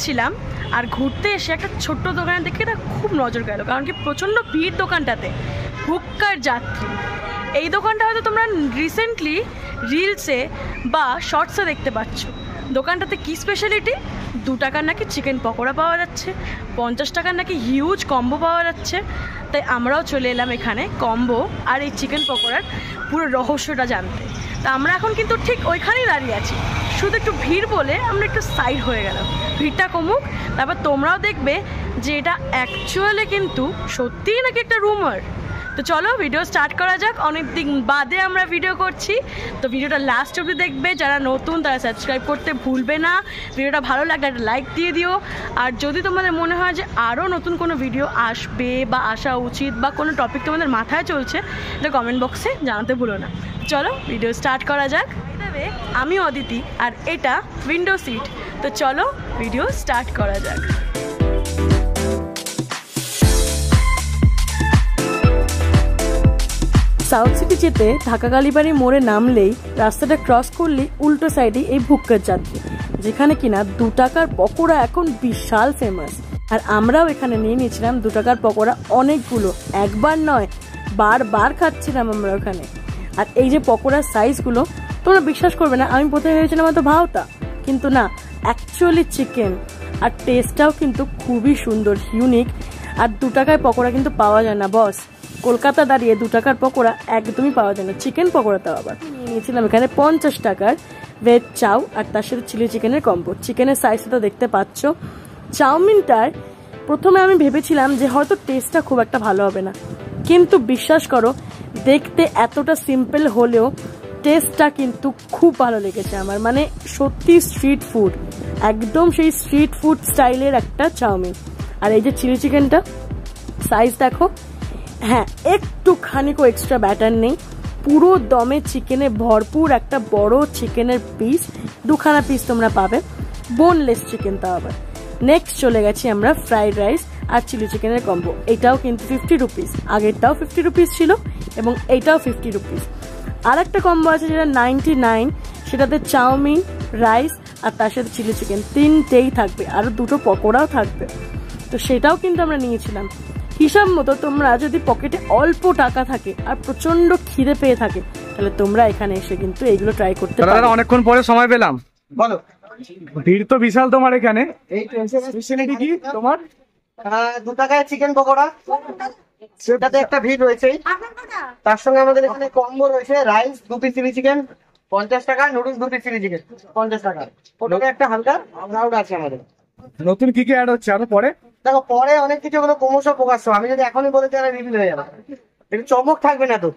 এসেছিলাম আর ঘুরতে এসে একটা ছোট্ট দোকানে দেখে এটা খুব নজর গেল, কারণ কি প্রচণ্ড ভিড় দোকানটাতে, হুক্কার যাত্রী। এই দোকানটা হয়তো তোমরা রিসেন্টলি রিলসে বা শর্টসে দেখতে পাচ্ছ। দোকানটাতে কি স্পেশালিটি, 2 টাকার নাকি চিকেন পকোড়া পাওয়া যাচ্ছে, 50 টাকার নাকি হিউজ কম্বো পাওয়া যাচ্ছে। তাই আমরাও চলে এলাম এখানে কম্বো আর এই চিকেন পকোড়ার পুরো রহস্যটা জানতে। তা আমরা এখন কিন্তু ঠিক ওইখানেই দাঁড়িয়ে আছি, শুধু একটু ভিড় বলে আমরা একটু সাইড হয়ে গেলাম, ভিড়টা কমুক, তারপর তোমরাও দেখবে যে এটা অ্যাকচুয়ালি কিন্তু সত্যিই নাকি একটা রুমার। তো চলো ভিডিও স্টার্ট করা যাক। অনেক দিন বাদে আমরা ভিডিও করছি, তো ভিডিওটা লাস্ট অবধি দেখবে। যারা নতুন তারা সাবস্ক্রাইব করতে ভুলবে না। ভিডিওটা ভালো লাগলে একটা লাইক দিয়ে দিও। আর যদি তোমাদের মনে হয় যে আরও নতুন কোনো ভিডিও আসবে বা আসা উচিত বা কোনো টপিক তোমাদের মাথায় চলছে, তাহলে কমেন্ট বক্সে জানাতে ভুলো না। চলো ভিডিও স্টার্ট করা যাক। আমি অদিতি আর এটা উইন্ডো সিট। তো চলো ভিডিও স্টার্ট করা যাক। সাউথ সিটি যেতে ঢাকা কালীবাড়ি মোড়ে নামলেই রাস্তাটা ক্রস করলেই উল্টো সাইডে এই ভুক্কার যাত্রী, যেখানে কিনা 2 টাকার পকোড়া এখন বিশাল ফেমাস। আর আমরাও এখানে নিয়ে নিয়েছিলাম 2 টাকার পকোড়া অনেকগুলো, একবার নয় বারবার খাচ্ছিলাম আমরা ওখানে। আর এই যে পকোড়ার সাইজগুলো তোমরা বিশ্বাস করবে না, আমি প্রথমে ভেবেছিলাম হয়তো ভাওতা, কিন্তু না, অ্যাকচুয়ালি চিকেন। আর টেস্টটাও কিন্তু খুবই সুন্দর, ইউনিক। আর 2 টাকায় পকোড়া কিন্তু পাওয়া যায় না বস, কলকাতা দাঁড়িয়ে 2 টাকার পকোড়া একদমই পাওয়া যায় না, চিকেন পকোড়াটাও আবার। নিয়ে নিয়েছিলাম এখানে 50 টাকার ভেজ চাউ আর তার সাথে চিলি চিকেনের কম্বো। চিকেনের সাইজটা তো দেখতে পাচ্ছ। চাউমিনটার প্রথমে আমি ভেবেছিলাম যে হয়তো টেস্টটা খুব একটা ভালো হবে না, কিন্তু বিশ্বাস করো দেখতে এতটা সিম্পল হলেও টেস্টটা কিন্তু খুব ভালো লেগেছে আমার। মানে সত্যি স্ট্রিট ফুড, একদম সেই স্ট্রিট ফুড স্টাইলের একটা চাউমিন। আর এই যে চিলি চিকেনটা সাইজ দেখো, হ্যাঁ একটুখানি কো এক্সট্রা ব্যাটার নেই, পুরো দমে চিকেনে ভরপুর একটা বড় চিকেনের পিস, 2খানা পিস তোমরা পাবে, বোনলেস চিকেন তাও আবার। নেক্সট চলে গেছি আমরা ফ্রাইড রাইস আর চিলি চিকেনের কম্বো। এটাও কিন্তু 50 রুপিস, আগেরটাও 50 রুপিস ছিল এবং এইটাও 50 রুপিস। আর একটা কম্বো আছে যেটা 99, সেটাতে চাউমিন, রাইস আর তার সাথে চিলি চিকেন 3টেই থাকবে, আরও 2টো পকোড়াও থাকবে। তো সেটাও কিন্তু আমরা নিয়েছিলাম। হিসাব মতো তোমরা যদি পকেটে অল্প টাকা থাকে আর প্রচন্ড খিদে পেয়ে থাকে, তাহলে তোমরা এখানে এসে কিন্তু এইগুলো ট্রাই করতে পারো। অনেকক্ষণ পরে সময় পেলাম, বলো। ভিড় তো বিশাল তোমার এখানে, স্পেশালিটি কি তোমার? 2 টাকায় চিকেন পকোড়া, সেটাতে একটা ভিড় রয়েছে। তার সঙ্গে আমাদের এখানে কম্বো রয়েছে, রাইস 2 পিস চিলি চিকেন 50 টাকা, নুডলস 2 পিস চিলি চিকেন 50 টাকা। ওটাতে একটা হালকা রাউন্ড আছে আমাদের। নতুন কি কি অ্যাড হচ্ছে আরো পরে? দেখো পরে অনেক কিছু হলো ক্রমশ প্রকাশ্য, আমি যদি এখনই বলে তাহলে রিভিল হয়ে যাবে, একটু চমক থাকবে না তো।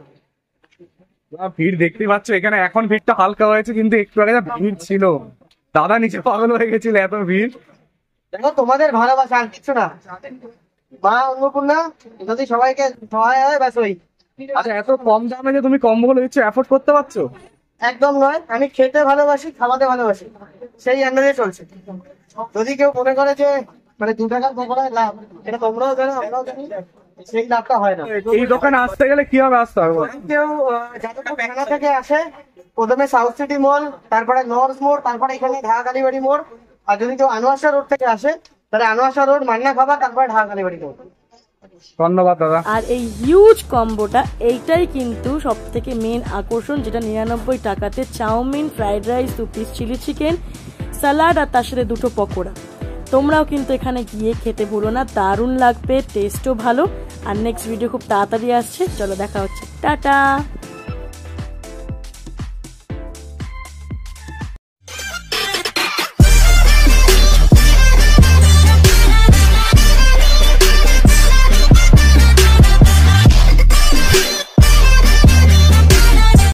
ভিড় দেখতেই পাচ্ছ এখানে, এখন ভিড়টা হালকা হয়েছে, কিন্তু একটু আগে ভিড় ছিল, দাদা নিচে পাগল হয়ে গেছিল এত ভিড়। দেখো তোমাদের ভালোবাসা আর কিছু না, মা অন্নপূর্ণা যদি সবাইকে সহায় হয় ব্যাস ওই। আচ্ছা এত কম দামে যে তুমি কম্বো গুলো দিচ্ছ, অ্যাফোর্ড করতে পারছো? একদম নয়, আমি খেতে ভালোবাসি, খাওয়াতে ভালোবাসি, সেই আন্দাজে চলছে। যদি কেউ মনে করে যে মানে 2 টাকার পকোড়ায় লাভ, এটা তোমরাও জানো আমরাও জানি, সেই লাভটা হয় না। এই দোকানে আসতে গেলে কিভাবে আসতে হবে? কেউ যাদবপুর বেহানা থেকে আসে, প্রথমে সাউথ সিটি মল, তারপরে নর্থ মোড়, তারপরে এখানে ঢাকা কালীবাড়ি মোড়। আর যদি কেউ আনোয়ারশাহ রোড থেকে আসে, তাহলে আনোয়ারশাহ রোড, মান্না খাবার, তারপরে ঢাকা কালীবাড়ি মোড়। ধন্যবাদ দাদা। আর এই হিউজ কম্বোটা এইটাই কিন্তু সব থেকে মেন আকর্ষণ, যেটা 99 টাকাতে chowmein, fried rice, 2 piece chilli chicken, salad আর তার সাথে 2টো পকোড়া। তোমরাও কিন্তু এখানে গিয়ে খেতে ভুলো না, দারুণ লাগবে, টেস্টও ভালো। আর নেক্সট ভিডিও খুব তাড়াতাড়ি আসছে, চলো দেখা হচ্ছে, টাটা।